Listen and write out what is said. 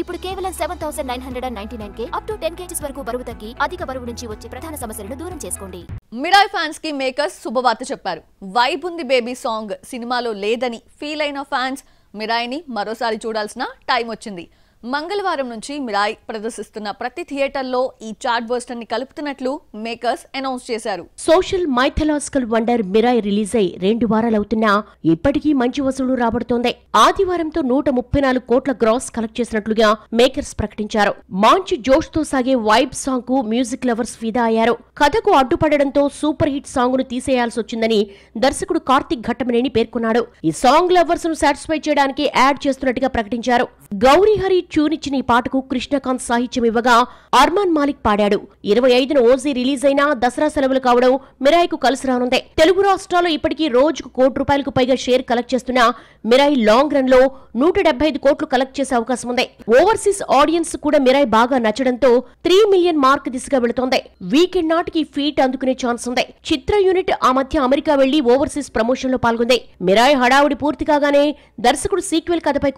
ఇప్పుడు కేవలం 7999K up to 10 kgs వరకు బరువు తగ్గి అధిక బరువు నుంచి వచ్చే ప్రధాన సమస్యలను దూరం చేసుకోండి. మిరాయ్ ఫ్యాన్స్ కి మేకర్స్ శుభవార్త చెప్పారు. వైబ్ ఉంది బేబీ సాంగ్ సినిమాలో లేదని ఫీల్ అయిన ఫ్యాన్స్ మిరాయ్ ని మరోసారి చూడాల్సిన టైం వచ్చింది. మంగళవారం నుంచి మిరాయ్ ప్రదర్శిస్తున్న ప్రతి థియేటర్లో ఈ చార్ట్ బస్టర్ ని కలుపుతున్నట్లు మేకర్స్ అనౌన్స్ చేశారు. Social mythological wonder Mirai release అయి 2 వారాలవుతున్నా ఇప్పటికీ మంచి వసూలు రాబడుతోంది. ఆదివారంతో 134 కోట్ల గ్రాస్ కలెక్ట్ చేసినట్లుగా మేకర్స్ ప్రకటించారు. మంచి జోష్ తో సాగే వైబ్ సాంగ్ కు మ్యూజిక్ లవర్స్ ఫిదా అయ్యారు. కథకు అడ్డుపడడంతో సూపర్ హిట్ సాంగ్ ను తీసేయాల్సి వచ్చిందని దర్శకుడు కార్తిక్ ఘట్టమనేని పేర్కొన్నాడు. ఈ సాంగ్ లవర్స్ ను సాటిస్ఫై చేయడానికి యాడ్ చేస్తున్నట్టుగా ప్రకటించారు. గౌరీహరి చూనిచ్చిన ఈ పాటకు కృష్ణకాంత్ సాహిత్యం ఇవ్వగా అర్మాన్ మాలిక్ పాడాడు. 25న ఓజీ రిలీజ్ అయినా దసరా సెలవులు కావడం మిరాయ్ కు కలిసి రానుంది. తెలుగు రాష్ట్రాల్లో ఇప్పటికీ రోజుకు ₹1 కోటి పైగా షేర్ కలెక్ట్ చేస్తున్న మిరాయ్ లాంగ్ రన్ లో 175 కోట్లు కలెక్ట్ చేసే అవకాశం ఉంది. ఓవర్సీస్ ఆడియన్స్ కూడా మిరాయ్ బాగా నచ్చడంతో 3 మిలియన్ మార్క్ దిశగా వెళుతోంది. వీకెండ్ నాటికి ఫీట్ అందుకునే ఛాన్స్ ఉంది. చిత్ర యూనిట్ ఆ మధ్య అమెరికా వెళ్లి ఓవర్సీస్ ప్రమోషన్ లో పాల్గొంది. మిరాయ్ హడావుడి పూర్తి కాగానే దర్శకుడు సీక్వెల్ కథపై